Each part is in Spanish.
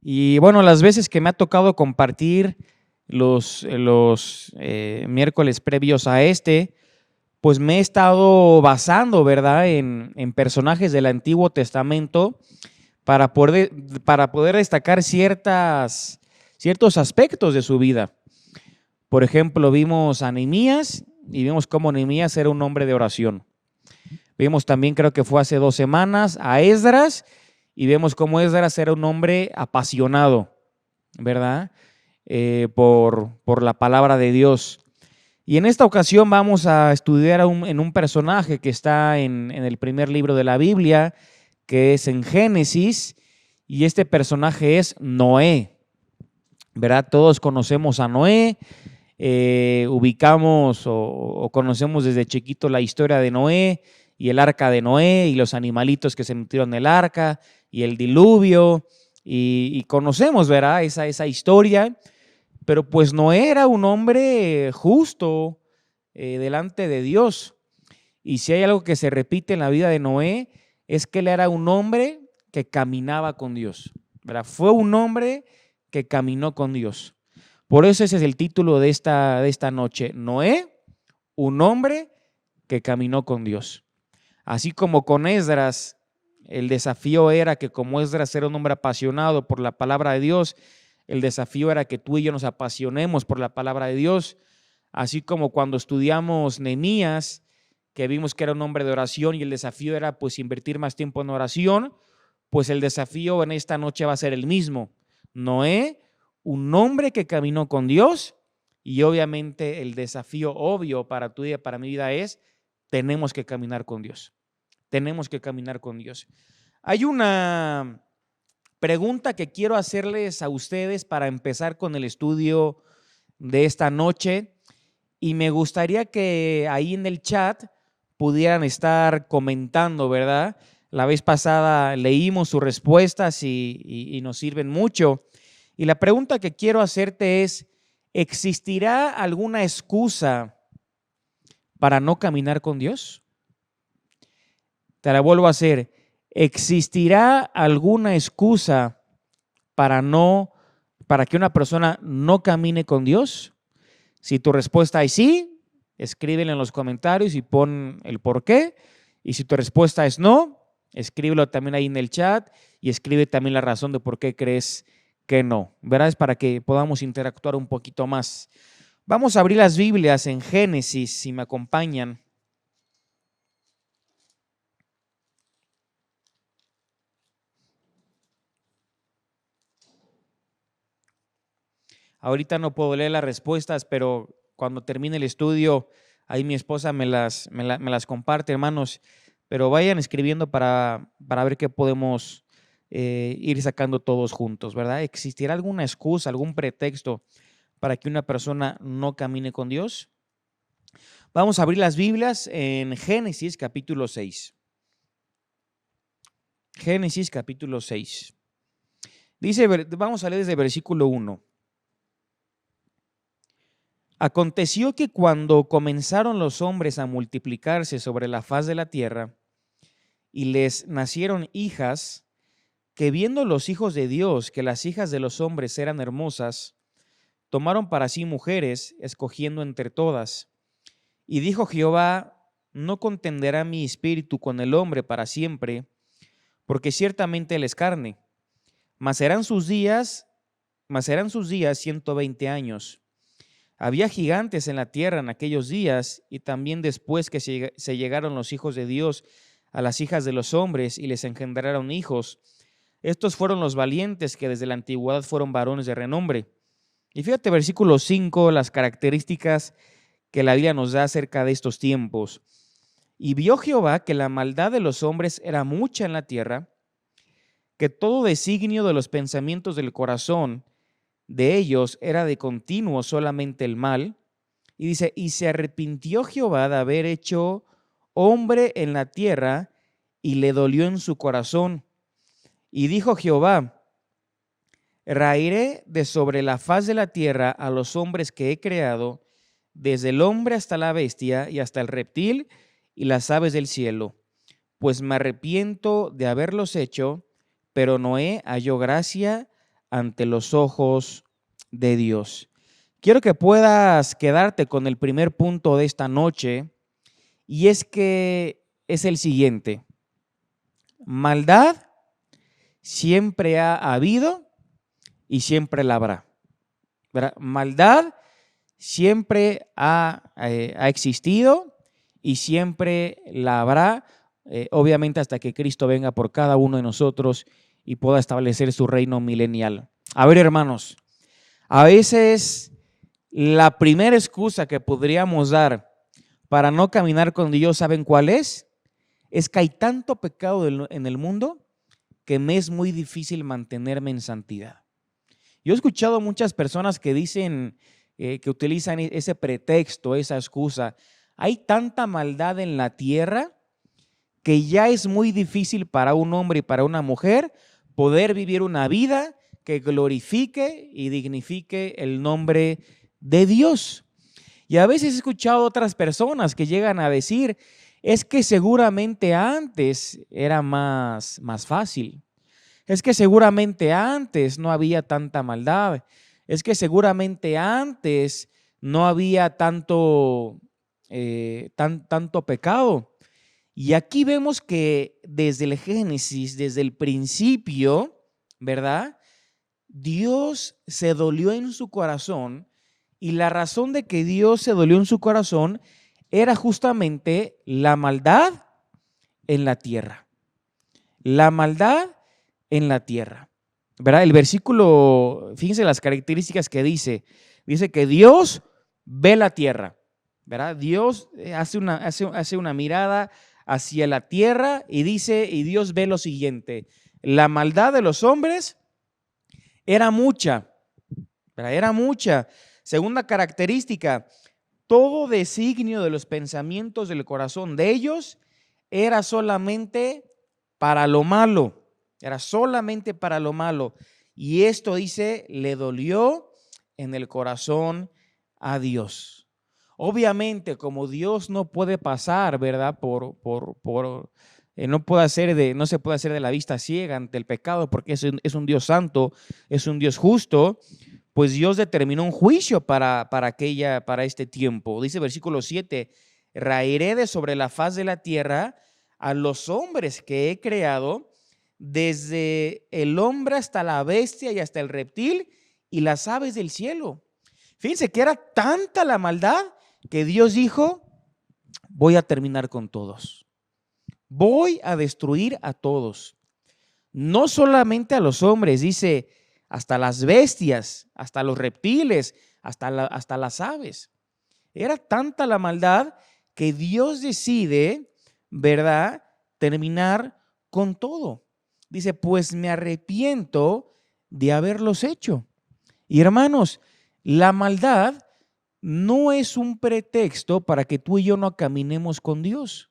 Y bueno, las veces que me ha tocado compartir los miércoles previos a este, pues me he estado basando, ¿verdad?, en personajes del Antiguo Testamento para poder, para poder destacar ciertos aspectos de su vida. Por ejemplo, vimos a Nehemías y vimos cómo Nehemías era un hombre de oración. Vimos también, creo que fue hace 2 semanas, a Esdras y vemos cómo Esdras era un hombre apasionado, ¿verdad? Por la palabra de Dios. Y en esta ocasión vamos a estudiar en un personaje que está en el primer libro de la Biblia, que es en Génesis, y este personaje es Noé, ¿verdad? Todos conocemos a Noé, ubicamos o conocemos desde chiquito la historia de Noé y el arca de Noé y los animalitos que se metieron en el arca y el diluvio, y conocemos, ¿verdad?, esa historia. Pero pues Noé era un hombre justo delante de Dios. Y si hay algo que se repite en la vida de Noé, es que él era un hombre que caminaba con Dios, ¿verdad? Fue un hombre que caminó con Dios. Por eso ese es el título de esta noche. Noé, un hombre que caminó con Dios. Así como con Esdras, el desafío era que como Esdras era un hombre apasionado por la palabra de Dios, el desafío era que tú y yo nos apasionemos por la palabra de Dios, así como cuando estudiamos Nehemías, que vimos que era un hombre de oración y el desafío era pues invertir más tiempo en oración, pues el desafío en esta noche va a ser el mismo. Noé, un hombre que caminó con Dios, y obviamente el desafío obvio para tu vida, para mi vida es, tenemos que caminar con Dios. Tenemos que caminar con Dios. Hay una pregunta que quiero hacerles a ustedes para empezar con el estudio de esta noche, y me gustaría que ahí en el chat pudieran estar comentando, ¿verdad? La vez pasada leímos sus respuestas y nos sirven mucho. Y la pregunta que quiero hacerte es, ¿existirá alguna excusa para no caminar con Dios? Te la vuelvo a hacer. ¿Existirá alguna excusa para que una persona no camine con Dios? Si tu respuesta es sí, escríbelo en los comentarios y pon el por qué. Y si tu respuesta es no, escríbelo también ahí en el chat y escribe también la razón de por qué crees que no. ¿Verdad? Es para que podamos interactuar un poquito más. Vamos a abrir las Biblias en Génesis, si me acompañan. Ahorita no puedo leer las respuestas, pero cuando termine el estudio, ahí mi esposa me las comparte, hermanos. Pero vayan escribiendo para ver qué podemos ir sacando todos juntos, ¿verdad? ¿Existirá alguna excusa, algún pretexto para que una persona no camine con Dios? Vamos a abrir las Biblias en Génesis capítulo 6. Génesis capítulo 6. Dice, vamos a leer desde el versículo 1. Aconteció que cuando comenzaron los hombres a multiplicarse sobre la faz de la tierra y les nacieron hijas, que viendo los hijos de Dios que las hijas de los hombres eran hermosas, tomaron para sí mujeres, escogiendo entre todas. Y dijo Jehová, no contenderá mi espíritu con el hombre para siempre, porque ciertamente él es carne, mas serán sus días 120 años. Había gigantes en la tierra en aquellos días, y también después que se llegaron los hijos de Dios a las hijas de los hombres y les engendraron hijos. Estos fueron los valientes que desde la antigüedad fueron varones de renombre. Y fíjate, versículo 5, las características que la Biblia nos da acerca de estos tiempos. Y vio Jehová que la maldad de los hombres era mucha en la tierra, que todo designio de los pensamientos del corazón de ellos era de continuo solamente el mal. Y dice, y se arrepintió Jehová de haber hecho hombre en la tierra, y le dolió en su corazón. Y dijo Jehová, raeré de sobre la faz de la tierra a los hombres que he creado, desde el hombre hasta la bestia y hasta el reptil y las aves del cielo, pues me arrepiento de haberlos hecho. Pero Noé halló gracia ante los ojos de Dios. Quiero que puedas quedarte con el primer punto de esta noche, y es que es el siguiente: maldad siempre ha habido y siempre la habrá, ¿verdad? Maldad siempre ha existido y siempre la habrá, obviamente hasta que Cristo venga por cada uno de nosotros y pueda establecer su reino milenial. A ver, hermanos, a veces la primera excusa que podríamos dar para no caminar con Dios, ¿saben cuál es? Es que hay tanto pecado en el mundo que me es muy difícil mantenerme en santidad. Yo he escuchado muchas personas que dicen, que utilizan ese pretexto, esa excusa. Hay tanta maldad en la tierra que ya es muy difícil para un hombre y para una mujer poder vivir una vida que glorifique y dignifique el nombre de Dios. Y a veces he escuchado otras personas que llegan a decir, es que seguramente antes era más fácil. Es que seguramente antes no había tanta maldad. Es que seguramente antes no había tanto pecado. Y aquí vemos que desde el Génesis, desde el principio, ¿verdad? Dios se dolió en su corazón, y la razón de que Dios se dolió en su corazón era justamente la maldad en la tierra. La maldad en la tierra, ¿verdad? El versículo, fíjense las características que dice que Dios ve la tierra, ¿verdad? Dios hace una mirada hacia la tierra y dice, y Dios ve lo siguiente: la maldad de los hombres era mucha, ¿verdad? Era mucha. Segunda característica, todo designio de los pensamientos del corazón de ellos era solamente para lo malo, era solamente para lo malo. Y esto, dice, le dolió en el corazón a Dios. Obviamente, como Dios no puede pasar, ¿verdad? No se puede hacer de la vista ciega ante el pecado, porque es un Dios santo, es un Dios justo. Pues Dios determinó un juicio para este tiempo. Dice versículo 7, raeré de sobre la faz de la tierra a los hombres que he creado, desde el hombre hasta la bestia y hasta el reptil y las aves del cielo. Fíjense que era tanta la maldad que Dios dijo, voy a terminar con todos. Voy a destruir a todos. No solamente a los hombres, dice, hasta las bestias, hasta los reptiles, hasta las aves. Era tanta la maldad que Dios decide, ¿verdad?, terminar con todo. Dice, pues me arrepiento de haberlos hecho. Y hermanos, la maldad no es un pretexto para que tú y yo no caminemos con Dios.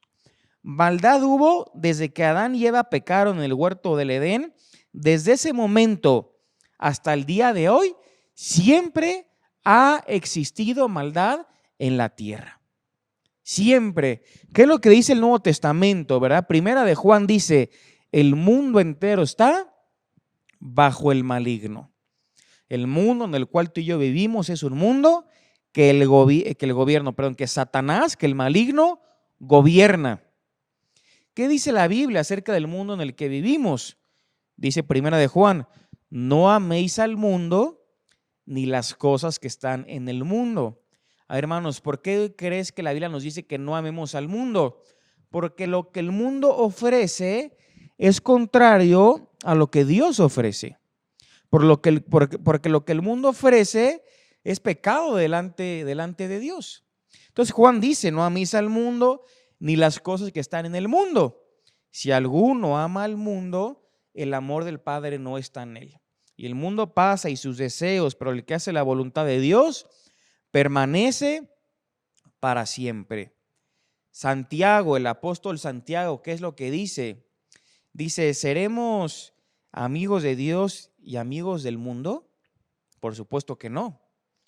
Maldad hubo desde que Adán y Eva pecaron en el huerto del Edén. Desde ese momento hasta el día de hoy, siempre ha existido maldad en la tierra. Siempre. ¿Qué es lo que dice el Nuevo Testamento, verdad? Primera de Juan dice, el mundo entero está bajo el maligno. El mundo en el cual tú y yo vivimos es un mundo que Satanás, que el maligno gobierna. ¿Qué dice la Biblia acerca del mundo en el que vivimos? Dice Primera de Juan, no améis al mundo ni las cosas que están en el mundo. Hermanos, ¿por qué crees que la Biblia nos dice que no amemos al mundo? Porque lo que el mundo ofrece es contrario a lo que Dios ofrece. Porque lo que el mundo ofrece es pecado delante de Dios. Entonces Juan dice, no améis al mundo ni las cosas que están en el mundo. Si alguno ama al mundo, el amor del Padre no está en él. Y el mundo pasa y sus deseos, pero el que hace la voluntad de Dios permanece para siempre. Santiago, el apóstol Santiago, ¿qué es lo que dice? Dice, ¿seremos amigos de Dios y amigos del mundo? Por supuesto que no.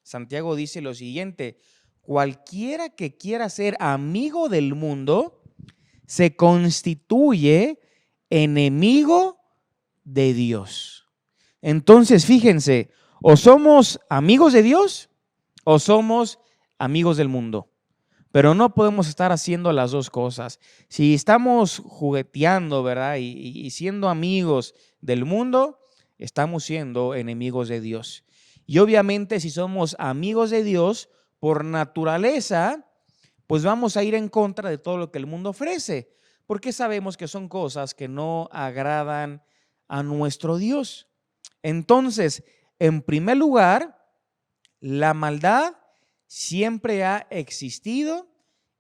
Santiago dice lo siguiente, cualquiera que quiera ser amigo del mundo se constituye enemigo de Dios. Entonces, fíjense, o somos amigos de Dios o somos amigos del mundo. Pero no podemos estar haciendo las dos cosas. Si estamos jugueteando, ¿verdad? Y siendo amigos del mundo, estamos siendo enemigos de Dios. Y obviamente si somos amigos de Dios, por naturaleza, pues vamos a ir en contra de todo lo que el mundo ofrece, porque sabemos que son cosas que no agradan a nuestro Dios. Entonces, en primer lugar, la maldad siempre ha existido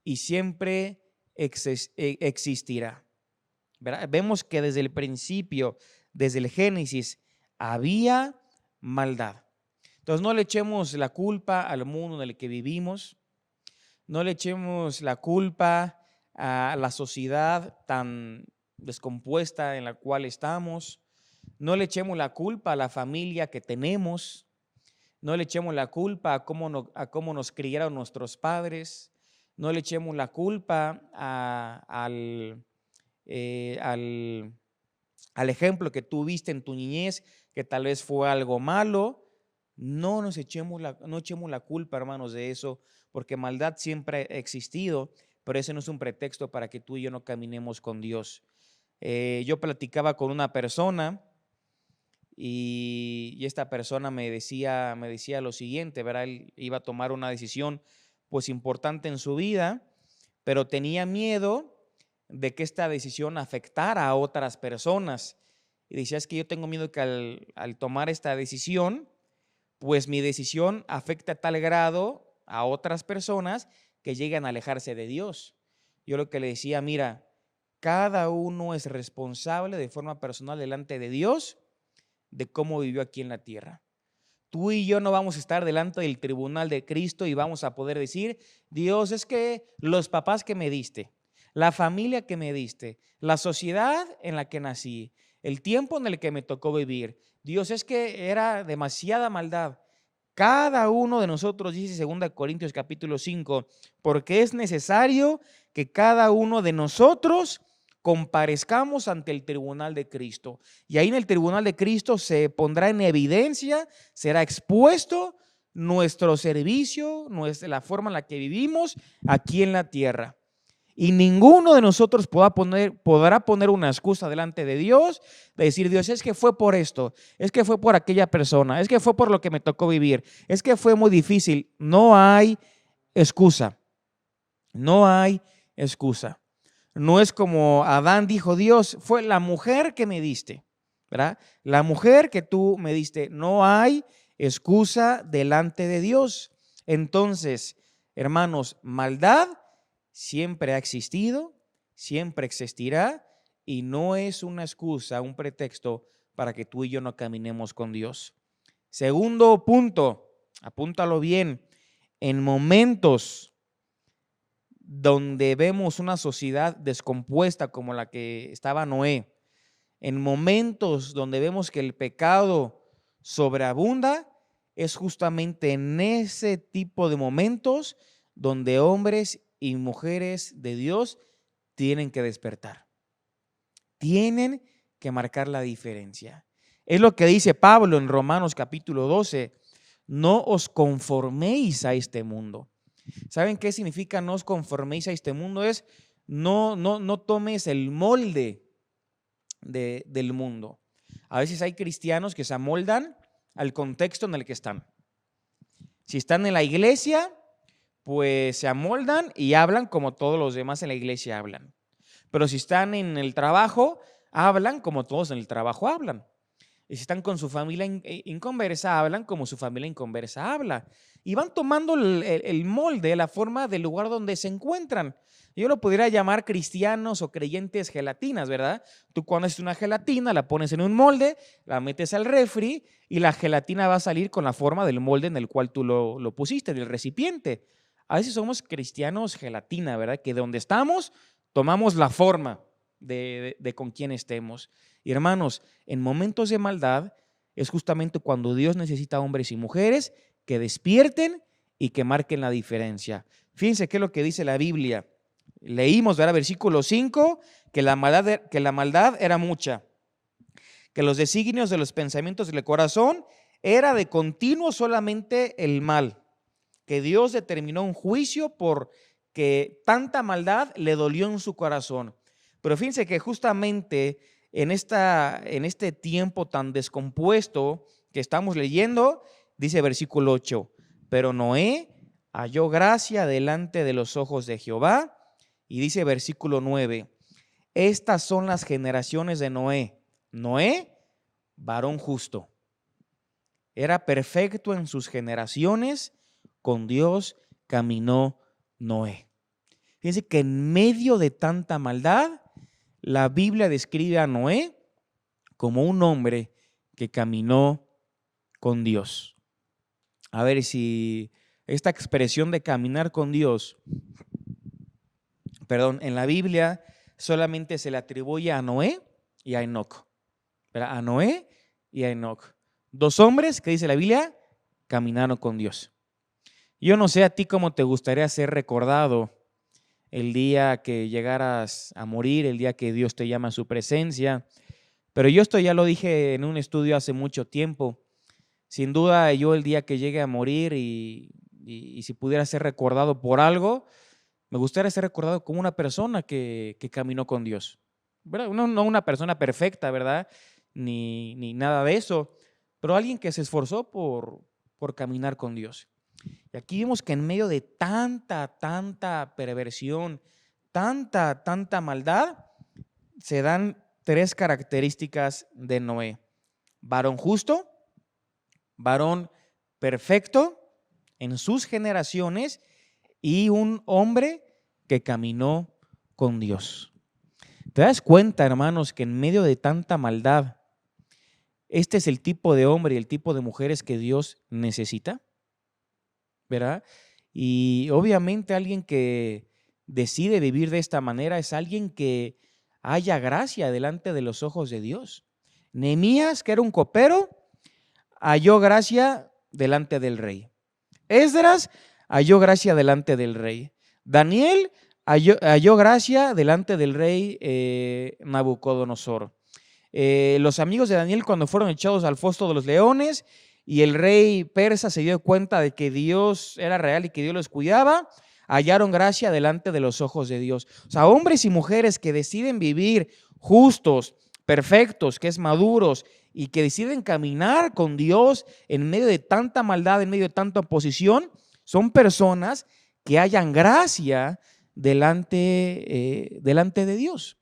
y siempre existirá. ¿Verdad? Vemos que desde el principio, desde el Génesis, había maldad. Entonces no le echemos la culpa al mundo en el que vivimos, no le echemos la culpa a la sociedad tan descompuesta en la cual estamos, no le echemos la culpa a la familia que tenemos, no le echemos la culpa a cómo nos criaron nuestros padres, no le echemos la culpa al ejemplo que tú viste en tu niñez, que tal vez fue algo malo. No echemos la culpa, hermanos, de eso, porque maldad siempre ha existido, pero ese no es un pretexto para que tú y yo no caminemos con Dios. Yo platicaba con una persona y esta persona me decía lo siguiente, ¿verdad? Él iba a tomar una decisión pues importante en su vida, pero tenía miedo de que esta decisión afectara a otras personas. Y decía, es que yo tengo miedo que al tomar esta decisión, pues mi decisión afecta a tal grado a otras personas que llegan a alejarse de Dios. Yo lo que le decía, mira, cada uno es responsable de forma personal delante de Dios de cómo vivió aquí en la tierra. Tú y yo no vamos a estar delante del tribunal de Cristo y vamos a poder decir, Dios, es que los papás que me diste, la familia que me diste, la sociedad en la que nací, el tiempo en el que me tocó vivir, Dios, es que era demasiada maldad. Cada uno de nosotros, dice 2 Corintios capítulo 5, porque es necesario que cada uno de nosotros comparezcamos ante el tribunal de Cristo. Y ahí en el tribunal de Cristo se pondrá en evidencia, será expuesto nuestro servicio, la forma en la que vivimos aquí en la tierra. Y ninguno de nosotros podrá poner una excusa delante de Dios, de decir, Dios, es que fue por esto, es que fue por aquella persona, es que fue por lo que me tocó vivir, es que fue muy difícil. No hay excusa, no hay excusa. No es como Adán dijo, Dios, fue la mujer que me diste, ¿verdad? La mujer que tú me diste. No hay excusa delante de Dios. Entonces, hermanos, maldad siempre ha existido, siempre existirá y no es una excusa, un pretexto para que tú y yo no caminemos con Dios. Segundo punto, apúntalo bien, en momentos donde vemos una sociedad descompuesta como la que estaba Noé, en momentos donde vemos que el pecado sobreabunda, es justamente en ese tipo de momentos donde hombres y mujeres de Dios tienen que despertar. Tienen que marcar la diferencia. Es lo que dice Pablo en Romanos capítulo 12. No os conforméis a este mundo. ¿Saben qué significa no os conforméis a este mundo? Es no tomes el molde del mundo. A veces hay cristianos que se amoldan al contexto en el que están. Si están en la iglesia, pues se amoldan y hablan como todos los demás en la iglesia hablan. Pero si están en el trabajo, hablan como todos en el trabajo hablan. Y si están con su familia inconversa, hablan como su familia inconversa habla. Y van tomando el molde, la forma del lugar donde se encuentran. Yo lo pudiera llamar cristianos o creyentes gelatinas, ¿verdad? Tú cuando haces una gelatina, la pones en un molde, la metes al refri y la gelatina va a salir con la forma del molde en el cual tú lo pusiste, del recipiente. A veces somos cristianos gelatina, ¿verdad? Que de donde estamos, tomamos la forma de con quién estemos. Y hermanos, en momentos de maldad es justamente cuando Dios necesita hombres y mujeres que despierten y que marquen la diferencia. Fíjense qué es lo que dice la Biblia. Leímos, ¿verdad? Versículo 5, que la maldad era mucha, que los designios de los pensamientos del corazón era de continuo solamente el mal, que Dios determinó un juicio porque tanta maldad le dolió en su corazón. Pero fíjense que justamente en este tiempo tan descompuesto que estamos leyendo, dice versículo 8, pero Noé halló gracia delante de los ojos de Jehová, y dice versículo 9, estas son las generaciones de Noé. Noé, varón justo, era perfecto en sus generaciones, con Dios caminó Noé. Fíjense que en medio de tanta maldad, la Biblia describe a Noé como un hombre que caminó con Dios. A ver si esta expresión de caminar con Dios, en la Biblia solamente se le atribuye a Noé y a Enoc. A Noé y a Enoc. Dos hombres que dice la Biblia caminaron con Dios. Yo no sé a ti cómo te gustaría ser recordado el día que llegaras a morir, el día que Dios te llama a su presencia. Pero yo esto ya lo dije en un estudio hace mucho tiempo. Sin duda yo el día que llegue a morir y si pudiera ser recordado por algo, me gustaría ser recordado como una persona que caminó con Dios, ¿verdad? No una persona perfecta, ¿verdad? Ni nada de eso, pero alguien que se esforzó por caminar con Dios. Y aquí vemos que en medio de tanta perversión, tanta maldad, se dan tres características de Noé: varón justo, varón perfecto en sus generaciones y un hombre que caminó con Dios. ¿Te das cuenta, hermanos, que en medio de tanta maldad, este es el tipo de hombre y el tipo de mujeres que Dios necesita? ¿Verdad? Y obviamente alguien que decide vivir de esta manera es alguien que haya gracia delante de los ojos de Dios. Nehemías, que era un copero, halló gracia delante del rey. Esdras halló gracia delante del rey. Daniel halló gracia delante del rey Nabucodonosor. Los amigos de Daniel, cuando fueron echados al foso de los leones y el rey persa se dio cuenta de que Dios era real y que Dios los cuidaba, hallaron gracia delante de los ojos de Dios. O sea, hombres y mujeres que deciden vivir justos, perfectos, que es maduros y que deciden caminar con Dios en medio de tanta maldad, en medio de tanta oposición, son personas que hallan gracia delante de Dios.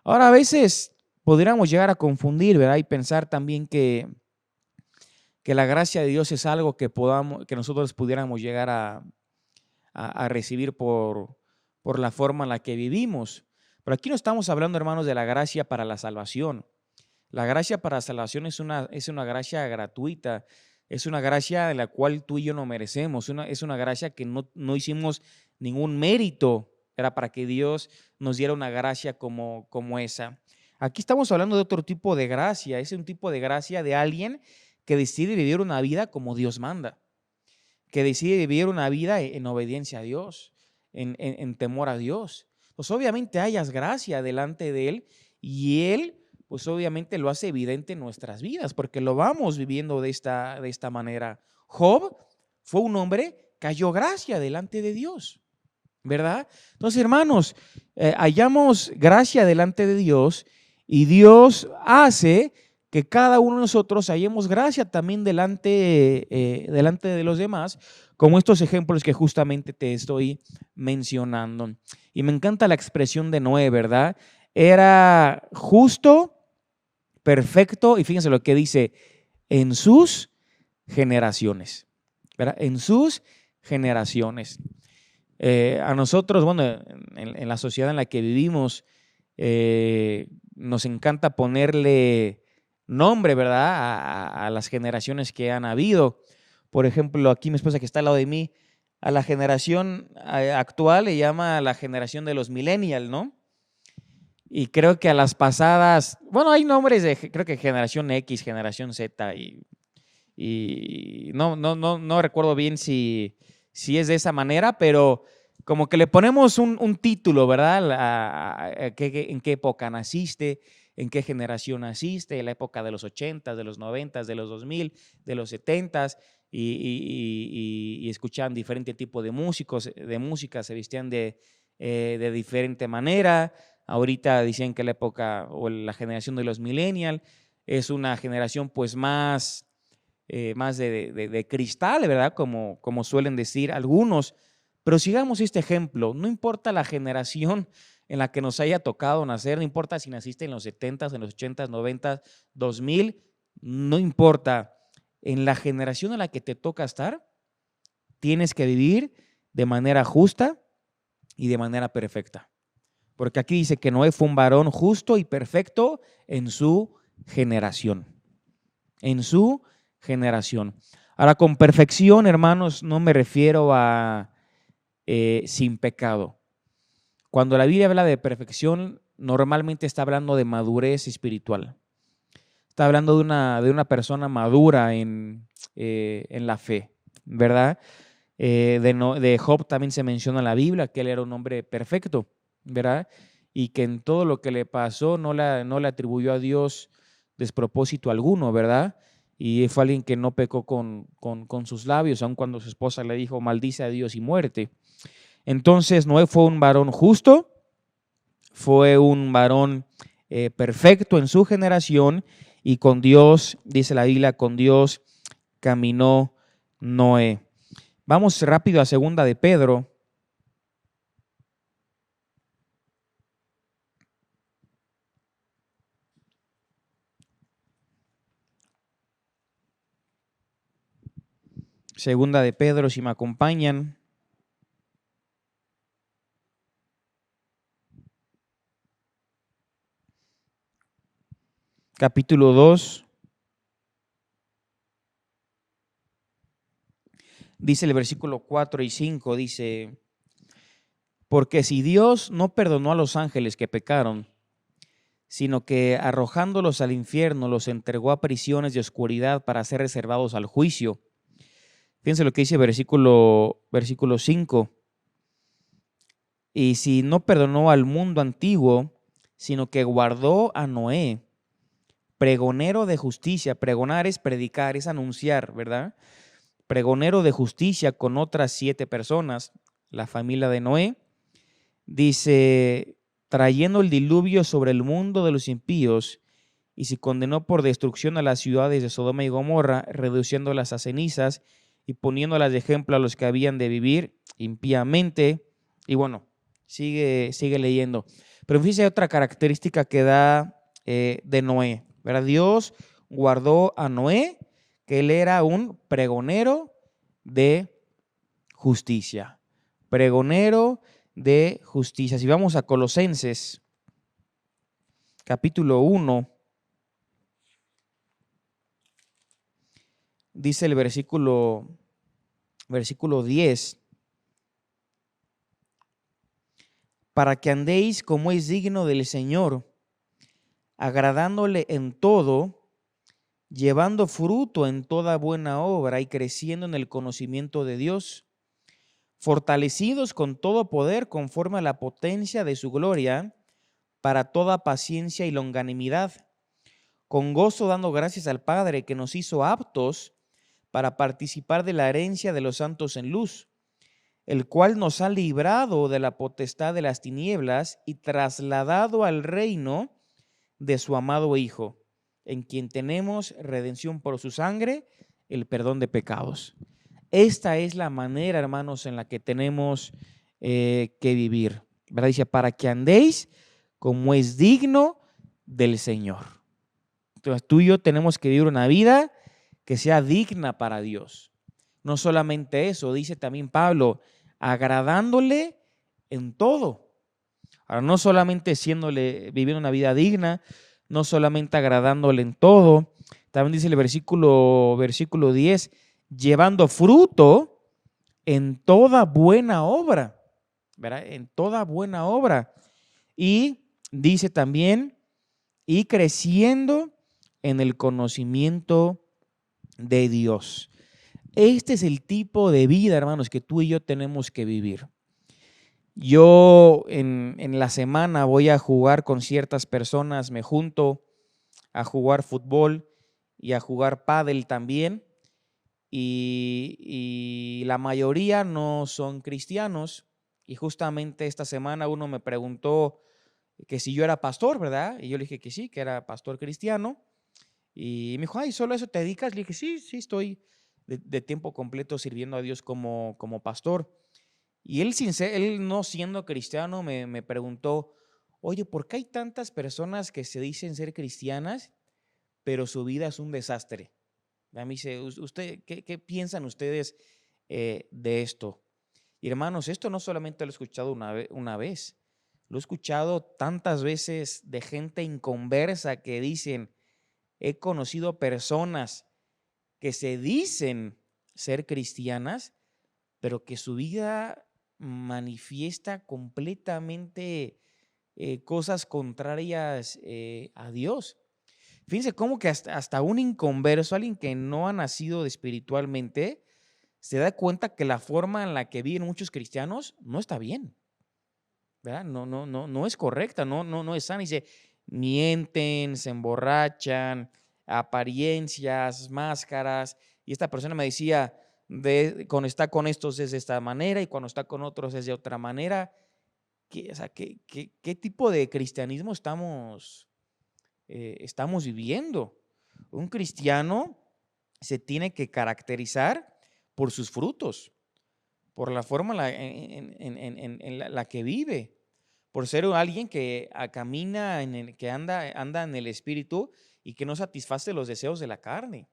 Ahora, a veces podríamos llegar a confundir, ¿verdad? Y pensar también que la gracia de Dios es algo que nosotros pudiéramos llegar a recibir por la forma en la que vivimos. Pero aquí no estamos hablando, hermanos, de la gracia para la salvación. La gracia para la salvación es una gracia gratuita, es una gracia de la cual tú y yo no merecemos, es una gracia que no hicimos ningún mérito, era para que Dios nos diera una gracia como esa. Aquí estamos hablando de otro tipo de gracia, es un tipo de gracia de alguien que decide vivir una vida como Dios manda, que decide vivir una vida en obediencia a Dios, en temor a Dios. Pues obviamente hayas gracia delante de Él y Él pues obviamente lo hace evidente en nuestras vidas, porque lo vamos viviendo de esta manera. Job fue un hombre que halló gracia delante de Dios, ¿verdad? Entonces, hermanos, hallamos gracia delante de Dios y Dios hace que cada uno de nosotros hallemos gracia también delante de los demás, como estos ejemplos que justamente te estoy mencionando. Y me encanta la expresión de Noé, ¿verdad? Era justo, perfecto, y fíjense lo que dice, en sus generaciones, ¿verdad? En sus generaciones. A nosotros, bueno, en la sociedad en la que vivimos, nos encanta ponerle nombre, ¿verdad? A las generaciones que han habido. Por ejemplo, aquí mi esposa que está al lado de mí, a la generación actual le llama la generación de los millennials, ¿no? Y creo que a las pasadas, bueno, hay nombres de, creo que generación X, generación Z, y no recuerdo bien si es de esa manera, pero como que le ponemos un título, ¿verdad? En qué época naciste, en qué generación naciste, en la época de los 80, de los 90, de los 2000, de los 70, y escuchaban diferente tipo de músicos, de música, se vestían de diferente manera. Ahorita dicen que la época o la generación de los millennials es una generación pues más de cristal, ¿verdad? Como suelen decir algunos. Pero sigamos este ejemplo, no importa la generación en la que nos haya tocado nacer, no importa si naciste en los 70s, en los 80s, 90s, 2000, no importa. En la generación en la que te toca estar, tienes que vivir de manera justa y de manera perfecta. Porque aquí dice que Noé fue un varón justo y perfecto en su generación. En su generación. Ahora, con perfección, hermanos, no me refiero a sin pecado. Cuando la Biblia habla de perfección, normalmente está hablando de madurez espiritual. Está hablando de una persona madura en la fe, ¿verdad? De Job también se menciona en la Biblia que él era un hombre perfecto, ¿verdad? Y que en todo lo que le pasó no le atribuyó a Dios despropósito alguno, ¿verdad? Y fue alguien que no pecó con sus labios, aun cuando su esposa le dijo, maldice a Dios y muerte. Entonces Noé fue un varón justo, fue un varón perfecto en su generación, y con Dios, dice la Biblia, con Dios caminó Noé. Vamos rápido a segunda de Pedro. Segunda de Pedro, si me acompañan. Capítulo 2. Dice el versículo 4 y 5, dice, porque si Dios no perdonó a los ángeles que pecaron, sino que arrojándolos al infierno los entregó a prisiones de oscuridad para ser reservados al juicio. Fíjense lo que dice versículo 5. Y si no perdonó al mundo antiguo, sino que guardó a Noé, pregonero de justicia. Pregonar es predicar, es anunciar, ¿verdad? Pregonero de justicia con otras 7 personas, la familia de Noé, dice, trayendo el diluvio sobre el mundo de los impíos, y se condenó por destrucción a las ciudades de Sodoma y Gomorra, reduciéndolas a cenizas y poniéndolas de ejemplo a los que habían de vivir impíamente. Y bueno, sigue leyendo. Pero fíjense otra característica que da de Noé, ¿verdad? Dios guardó a Noé, que él era un pregonero de justicia. Pregonero de justicia. Si vamos a Colosenses, capítulo 1, dice el versículo 10, para que andéis como es digno del Señor, agradándole en todo, llevando fruto en toda buena obra y creciendo en el conocimiento de Dios, fortalecidos con todo poder conforme a la potencia de su gloria, para toda paciencia y longanimidad, con gozo dando gracias al Padre que nos hizo aptos para participar de la herencia de los santos en luz, el cual nos ha librado de la potestad de las tinieblas y trasladado al reino de su amado Hijo, en quien tenemos redención por su sangre, el perdón de pecados. Esta es la manera, hermanos, en la que tenemos que vivir, ¿verdad? Dice, para que andéis como es digno del Señor. Entonces tú y yo tenemos que vivir una vida que sea digna para Dios. No solamente eso, dice también Pablo, agradándole en todo. Ahora, no solamente viviendo una vida digna, no solamente agradándole en todo, también dice el versículo 10, llevando fruto en toda buena obra, ¿verdad? En toda buena obra. Y dice también, y creciendo en el conocimiento de Dios. Este es el tipo de vida, hermanos, que tú y yo tenemos que vivir. Yo en la semana voy a jugar con ciertas personas, me junto a jugar fútbol y a jugar pádel también, y la mayoría no son cristianos. Y justamente esta semana uno me preguntó que si yo era pastor, ¿verdad? Y yo le dije que sí, que era pastor cristiano. Y me dijo, ay, ¿solo a eso te dedicas? Le dije, sí, sí, estoy de tiempo completo sirviendo a Dios como pastor. Y él, él no siendo cristiano, me preguntó, oye, ¿por qué hay tantas personas que se dicen ser cristianas, pero su vida es un desastre? A mí dice, ¿usted, qué piensan ustedes de esto? Y hermanos, esto no solamente lo he escuchado una vez, lo he escuchado tantas veces de gente inconversa que dicen, he conocido personas que se dicen ser cristianas, pero que su vida manifiesta completamente cosas contrarias a Dios. Fíjense cómo que hasta un inconverso, alguien que no ha nacido espiritualmente, se da cuenta que la forma en la que viven muchos cristianos no está bien, ¿verdad? No es correcta, no es sana. Dice, mienten, se emborrachan, apariencias, máscaras. Y esta persona me decía, cuando está con estos es de esta manera y cuando está con otros es de otra manera. O sea, ¿qué tipo de cristianismo estamos viviendo? Un cristiano se tiene que caracterizar por sus frutos, por la forma en la que vive, por ser alguien que camina, que anda en el espíritu y que no satisface los deseos de la carne.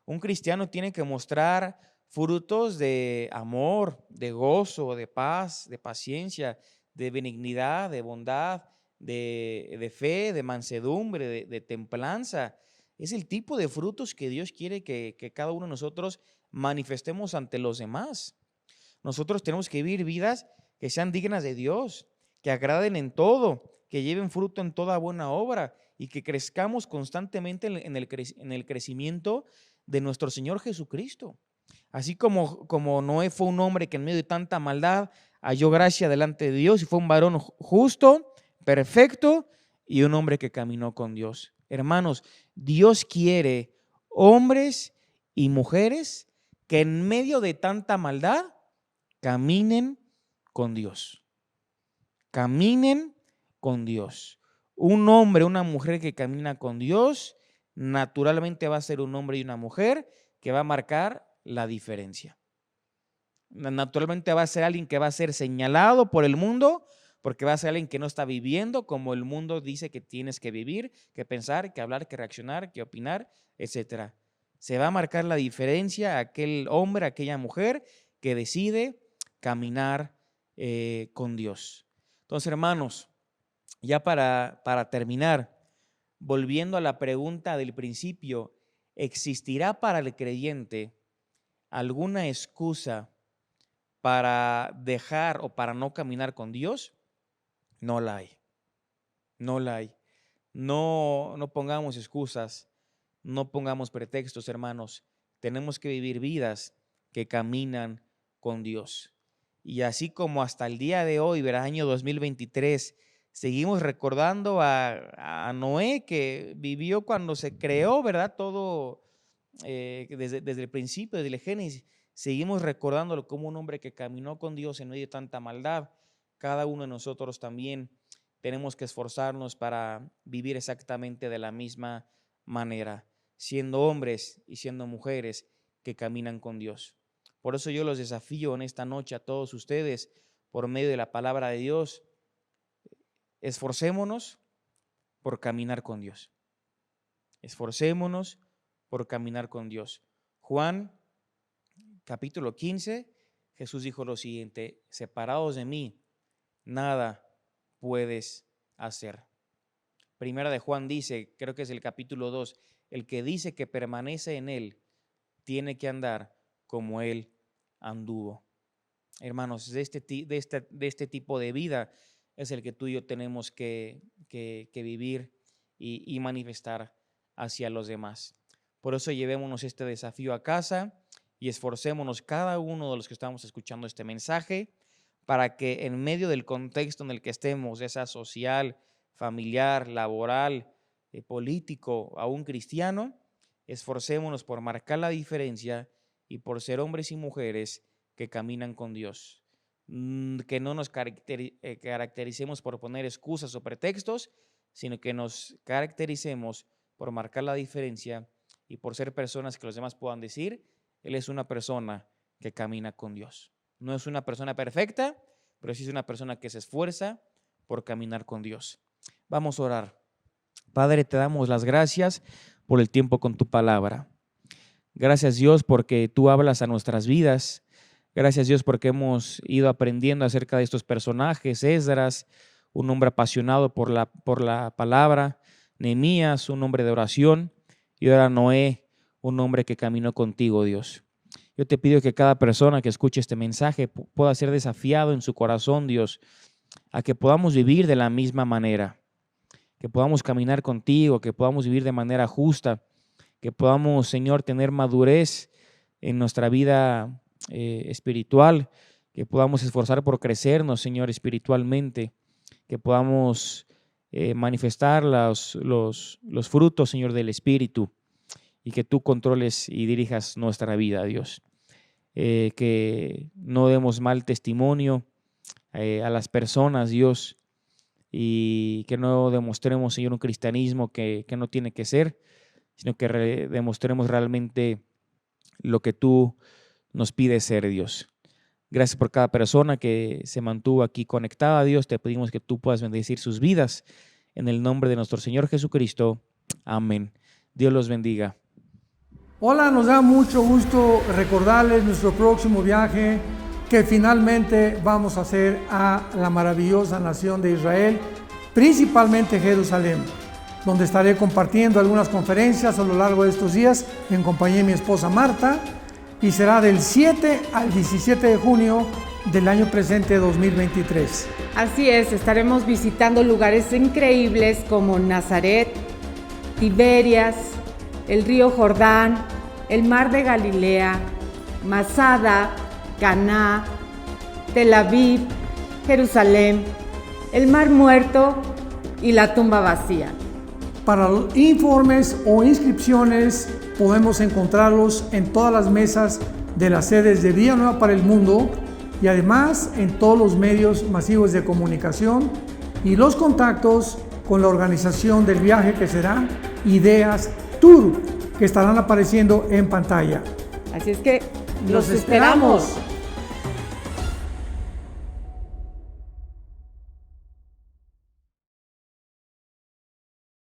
Un cristiano tiene que mostrar frutos de amor, de gozo, de paz, de paciencia, de benignidad, de bondad, de fe, de mansedumbre, de templanza. Es el tipo de frutos que Dios quiere que cada uno de nosotros manifestemos ante los demás. Nosotros tenemos que vivir vidas que sean dignas de Dios, que agraden en todo, que lleven fruto en toda buena obra y que crezcamos constantemente en el crecimiento de nuestro Señor Jesucristo. Así como Noé fue un hombre que en medio de tanta maldad halló gracia delante de Dios y fue un varón justo, perfecto y un hombre que caminó con Dios. Hermanos, Dios quiere hombres y mujeres que en medio de tanta maldad caminen con Dios. Caminen con Dios. Un hombre, una mujer que camina con Dios, naturalmente va a ser un hombre y una mujer que va a marcar la diferencia. Naturalmente va a ser alguien que va a ser señalado por el mundo, porque va a ser alguien que no está viviendo como el mundo dice que tienes que vivir, que pensar, que hablar, que reaccionar, que opinar, etcétera. Se va a marcar la diferencia aquel hombre, aquella mujer que decide caminar con Dios. Entonces, hermanos, ya para terminar, volviendo a la pregunta del principio, ¿existirá para el creyente alguna excusa para dejar o para no caminar con Dios? No la hay, no la hay. No pongamos excusas, no pongamos pretextos, hermanos. Tenemos que vivir vidas que caminan con Dios. Y así como hasta el día de hoy, verás, año 2023, seguimos recordando a Noé que vivió cuando se creó, ¿verdad? Todo desde el principio, desde el Génesis. Seguimos recordándolo como un hombre que caminó con Dios en medio de tanta maldad. Cada uno de nosotros también tenemos que esforzarnos para vivir exactamente de la misma manera, siendo hombres y siendo mujeres que caminan con Dios. Por eso yo los desafío en esta noche a todos ustedes, por medio de la palabra de Dios, esforcémonos por caminar con Dios. Esforcémonos por caminar con Dios. Juan capítulo 15, Jesús dijo lo siguiente: separados de mí, nada puedes hacer. Primera de Juan dice, creo que es el capítulo 2, el que dice que permanece en él, tiene que andar como él anduvo. Hermanos, de este tipo de vida es el que tú y yo tenemos que vivir y manifestar hacia los demás. Por eso llevémonos este desafío a casa y esforcémonos cada uno de los que estamos escuchando este mensaje para que en medio del contexto en el que estemos, ya sea social, familiar, laboral, político, aún cristiano, esforcémonos por marcar la diferencia y por ser hombres y mujeres que caminan con Dios. Que no nos caractericemos por poner excusas o pretextos, sino que nos caractericemos por marcar la diferencia y por ser personas que los demás puedan decir, él es una persona que camina con Dios. No es una persona perfecta, pero sí es una persona que se esfuerza por caminar con Dios. Vamos a orar. Padre, te damos las gracias por el tiempo con tu palabra. Gracias, Dios, porque tú hablas a nuestras vidas. Gracias, Dios, porque hemos ido aprendiendo acerca de estos personajes. Esdras, un hombre apasionado por la palabra. Nehemías, un hombre de oración. Y ahora Noé, un hombre que caminó contigo, Dios. Yo te pido que cada persona que escuche este mensaje pueda ser desafiado en su corazón, Dios, a que podamos vivir de la misma manera, que podamos caminar contigo, que podamos vivir de manera justa, que podamos, Señor, tener madurez en nuestra vida espiritual, que podamos esforzar por crecernos, Señor, espiritualmente, que podamos manifestar los frutos, Señor, del Espíritu, y que tú controles y dirijas nuestra vida, Dios. Que no demos mal testimonio a las personas, Dios, y que no demostremos, Señor, un cristianismo que no tiene que ser, sino que demostremos realmente lo que tú nos pides ser, Dios. Gracias por cada persona que se mantuvo aquí conectada, Dios. Te pedimos que tú puedas bendecir sus vidas en el nombre de nuestro Señor Jesucristo. Amén. Dios los bendiga. Hola, nos da mucho gusto recordarles nuestro próximo viaje que finalmente vamos a hacer a la maravillosa nación de Israel, principalmente Jerusalén, donde estaré compartiendo algunas conferencias a lo largo de estos días en compañía de mi esposa Marta, y será del 7 al 17 de junio del año presente 2023. Así es, estaremos visitando lugares increíbles como Nazaret, Tiberias, el río Jordán, el mar de Galilea, Masada, Caná, Tel Aviv, Jerusalén, el mar muerto y la tumba vacía. Para informes o inscripciones podemos encontrarlos en todas las mesas de las sedes de Vida Nueva para el Mundo y además en todos los medios masivos de comunicación y los contactos con la organización del viaje, que será Ideas Tour, que estarán apareciendo en pantalla. Así es que los esperamos.